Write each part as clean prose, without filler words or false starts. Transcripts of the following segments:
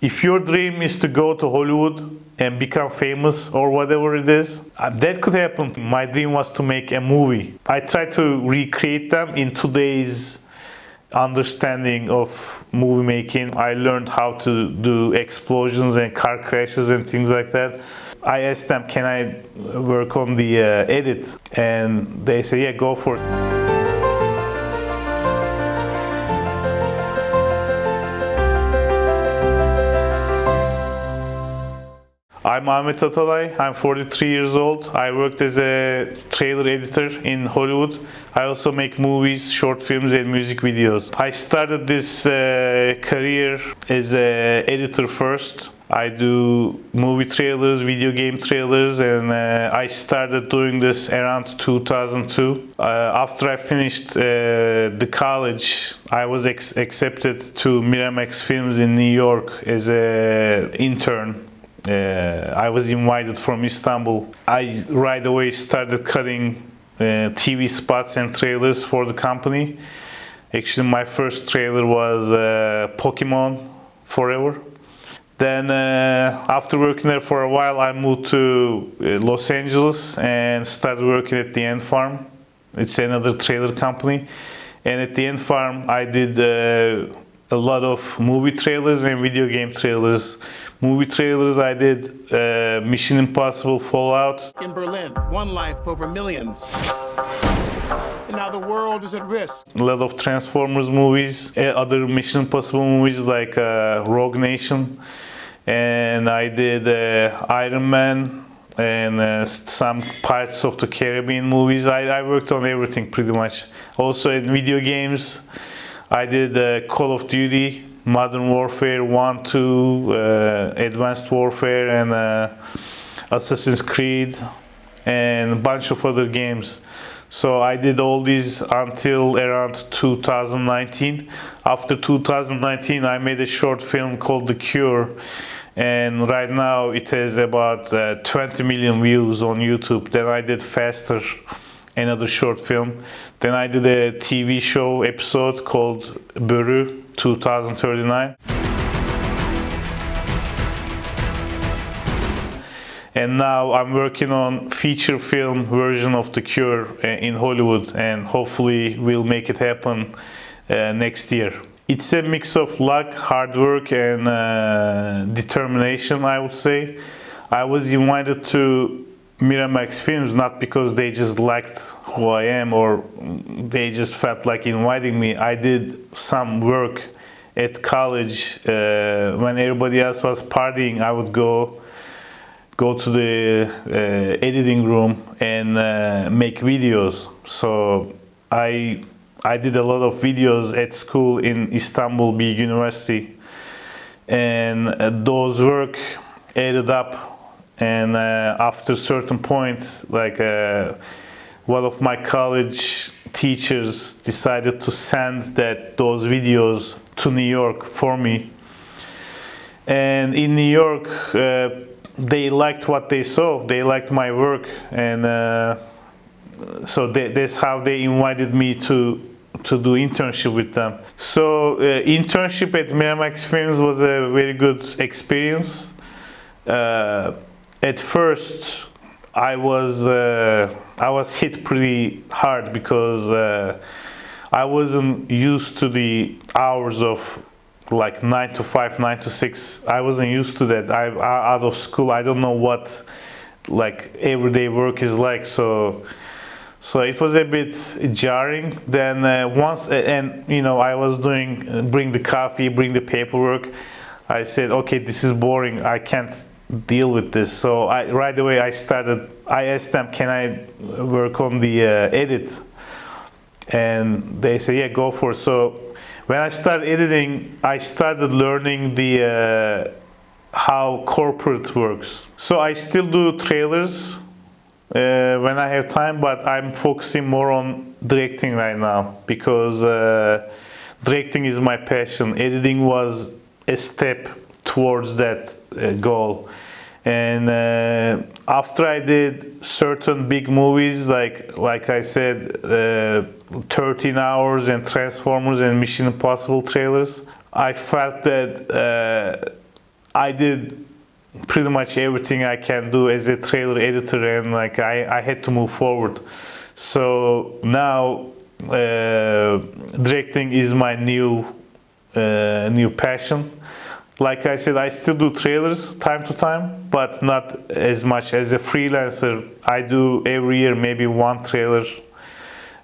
If your dream is to go to Hollywood and become famous or whatever it is, that could happen. My dream was to make a movie. I try to recreate them in today's understanding of movie making. I learned how to do explosions and car crashes and things like that. I asked them, can I work on the edit? And they say, yeah, go for it. I'm Ahmet Atalay. I'm 43 years old. I worked as a trailer editor in Hollywood. I also make movies, short films, and music videos. I started this career as an editor first. I do movie trailers, video game trailers, and I started doing this around 2002. After I finished the college, I was accepted to Miramax Films in New York as an intern. I was invited from Istanbul. I right away started cutting TV spots and trailers for the company. Actually, my first trailer was Pokemon Forever. Then after working there for a while, I moved to Los Angeles and started working at the Ant Farm. It's another trailer company. And at the Ant Farm, I did a lot of movie trailers and video game trailers. Movie trailers, I did Mission Impossible Fallout. In Berlin, one life over millions. And now the world is at risk. A lot of Transformers movies, other Mission Impossible movies like Rogue Nation. And I did Iron Man and some Pirates of the Caribbean movies. I worked on everything pretty much. Also in video games, I did Call of Duty, Modern Warfare 1, 2, Advanced Warfare, and Assassin's Creed, and a bunch of other games. So I did all these until around 2019. After 2019, I made a short film called The Cure, and right now it has about 20 million views on YouTube. Then I did Faster, another short film. Then I did a TV show episode called Börü 2039. And now I'm working on feature film version of The Cure in Hollywood, and hopefully we'll make it happen next year. It's a mix of luck, hard work, and determination, I would say. I was invited to Miramax Films not because they just liked who I am or they just felt like inviting me. I did some work at college. When everybody else was partying, I would go to the editing room and make videos. So I did a lot of videos at school in Istanbul Big University, and those work added up. And after a certain point, like one of my college teachers decided to send those videos to New York for me. And in New York, they liked what they saw. They liked my work, and so that's how they invited me to do internship with them. So internship at Miramax Films was a very good experience. At first, I was hit pretty hard because I wasn't used to the hours of like 9 to 5, 9 to 6. I wasn't used to that. I'm out of school. I don't know what like everyday work is like. So it was a bit jarring. Then once, and you know, I was doing bring the coffee, bring the paperwork. I said, okay, this is boring. I can't deal with this. So right away I asked them, can I work on the edit? And they say, yeah, go for it. So when I started editing, I started learning the how corporate works. So I still do trailers when I have time, but I'm focusing more on directing right now because directing is my passion. Editing was a step towards that goal. And after I did certain big movies, like I said, 13 Hours and Transformers and Mission Impossible trailers, I felt that I did pretty much everything I can do as a trailer editor, and like I had to move forward. So now directing is my new passion. Like I said, I still do trailers time to time, but not as much. As a freelancer, I do every year maybe one trailer,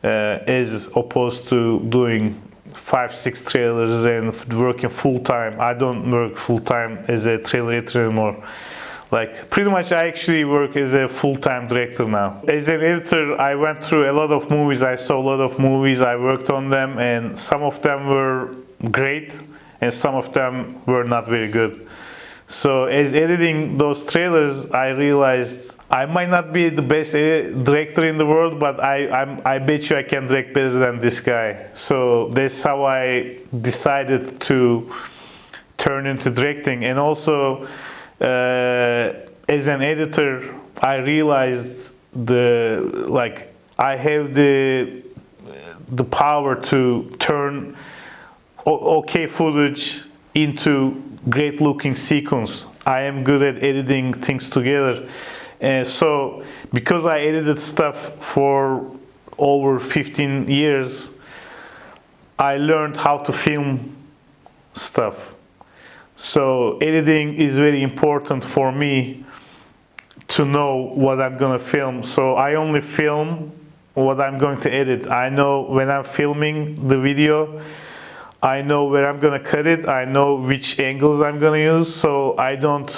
as opposed to doing 5-6 trailers and working full time. I don't work full time as a trailer editor anymore. Like pretty much I actually work as a full-time director now. As an editor, I went through a lot of movies. I saw a lot of movies. I worked on them, and some of them were great and some of them were not very good. So as editing those trailers, I realized I might not be the best director in the world, but I bet you I can direct better than this guy. So that's how I decided to turn into directing. And also, as an editor, I realized I have the power to turn okay footage into great looking sequence. I am good at editing things together. And so because I edited stuff for over 15 years, I learned how to film stuff. So editing is very important for me to know what I'm gonna film. So I only film what I'm going to edit. I know when I'm filming the video, I know where I'm gonna cut it. I know which angles I'm gonna use. So I don't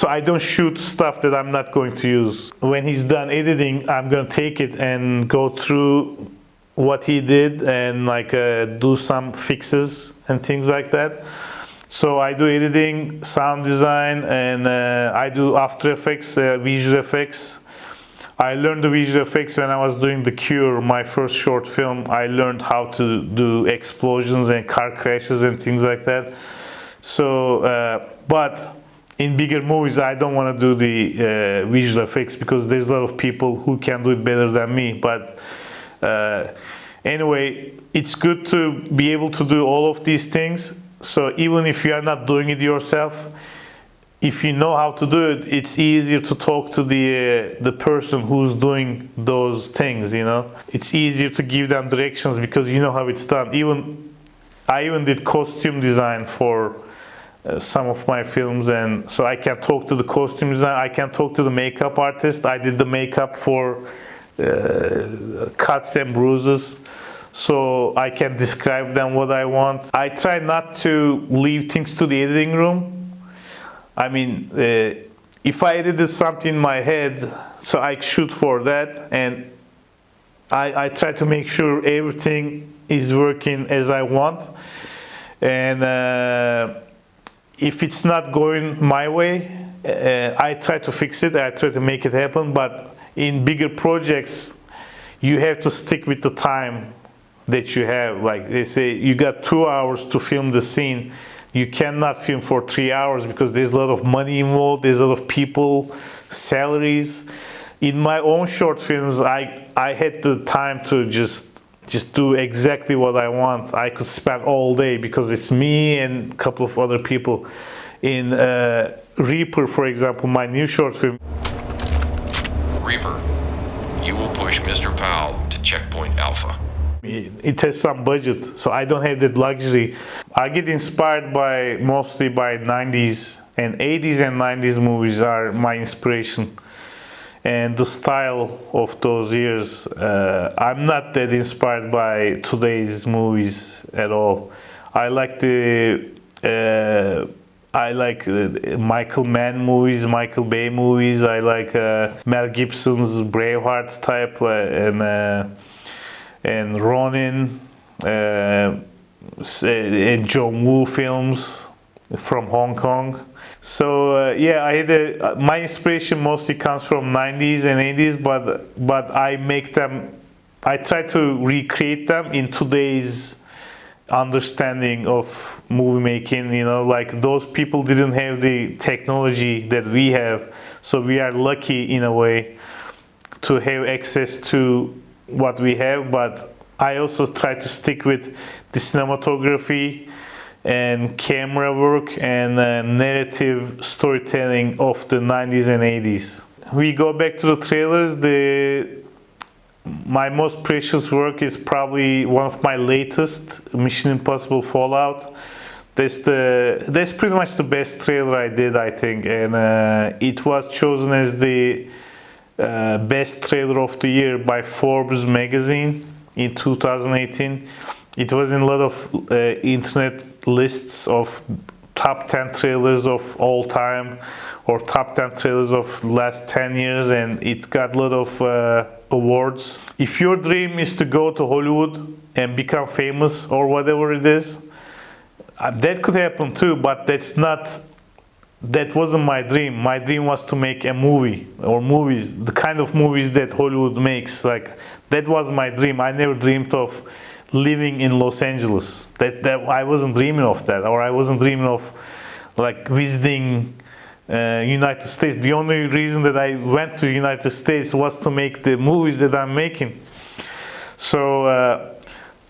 I don't shoot stuff that I'm not going to use. When he's done editing, I'm gonna take it and go through what he did and do some fixes and things like that. So I do editing, sound design, and I do After Effects, visual effects. I learned the visual effects when I was doing The Cure, my first short film. I learned how to do explosions and car crashes and things like that. So, but in bigger movies, I don't want to do the visual effects because there's a lot of people who can do it better than me. But anyway, it's good to be able to do all of these things. So even if you are not doing it yourself, if you know how to do it, it's easier to talk to the person who's doing those things, you know. It's easier to give them directions because you know how it's done. I even did costume design for some of my films, and so I can talk to the costume designer, I can talk to the makeup artist. I did the makeup for cuts and bruises, so I can describe them what I want. I try not to leave things to the editing room. I mean, if I edited something in my head, so I shoot for that, and I try to make sure everything is working as I want. And if it's not going my way, I try to fix it. I try to make it happen. But in bigger projects, you have to stick with the time that you have. Like they say, you got 2 hours to film the scene. You cannot film for 3 hours because there's a lot of money involved, there's a lot of people, salaries. In my own short films, I had the time to just do exactly what I want. I could spend all day because it's me and a couple of other people. In Reaper, for example, my new short film. Reaper, you will push Mr. Powell to checkpoint Alpha. It has some budget, so I don't have that luxury. I get inspired mostly by 90s and 80s and 90s movies are my inspiration. And the style of those years, I'm not that inspired by today's movies at all. I like Michael Mann movies, Michael Bay movies. I like Mel Gibson's Braveheart type and Ronin and John Woo films from Hong Kong. So yeah, my inspiration mostly comes from 90s and 80s, but I try to recreate them in today's understanding of movie making. You know, like those people didn't have the technology that we have, so we are lucky in a way to have access to what we have. But I also try to stick with the cinematography and camera work and narrative storytelling of the 90s and 80s. We go back to the trailers. My most precious work is probably one of my latest, Mission Impossible Fallout. That's pretty much the best trailer I did, I think, and it was chosen as the best trailer of the year by Forbes magazine in 2018. It was in a lot of internet lists of top 10 trailers of all time or top 10 trailers of last 10 years, and it got a lot of awards. If your dream is to go to Hollywood and become famous or whatever it is, that could happen too, but that wasn't my dream. My dream was to make a movie or movies, the kind of movies that Hollywood makes. Like, that was my dream. I never dreamed of living in Los Angeles. That I wasn't dreaming of that, or I wasn't dreaming of like visiting United States. The only reason that I went to United States was to make the movies that I'm making. So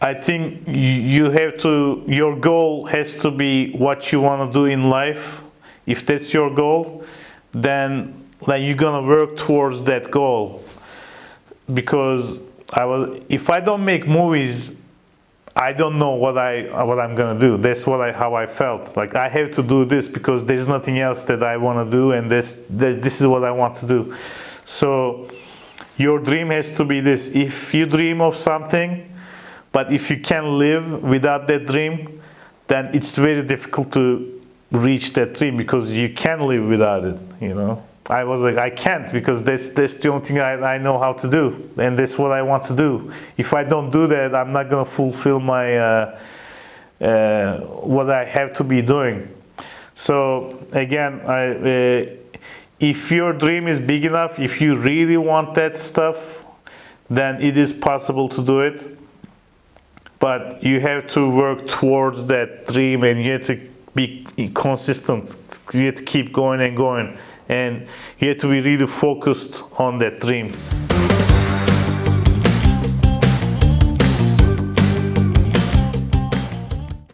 I think your goal has to be what you want to do in life. If that's your goal, then you're gonna work towards that goal. Because if I don't make movies, I don't know what I'm gonna do. That's how I felt. Like, I have to do this because there's nothing else that I want to do, and this is what I want to do. So your dream has to be this. If you dream of something, but if you can't live without that dream, then it's very difficult to reach that dream, because you can live without it. I was like, I can't, because that's the only thing I know how to do, and that's what I want to do. If I don't do that, I'm not gonna fulfill my what I have to be doing. So again, if your dream is big enough, if you really want that stuff, then it is possible to do it. But you have to work towards that dream, and you have to be consistent. You have to keep going and going, and you have to be really focused on that dream.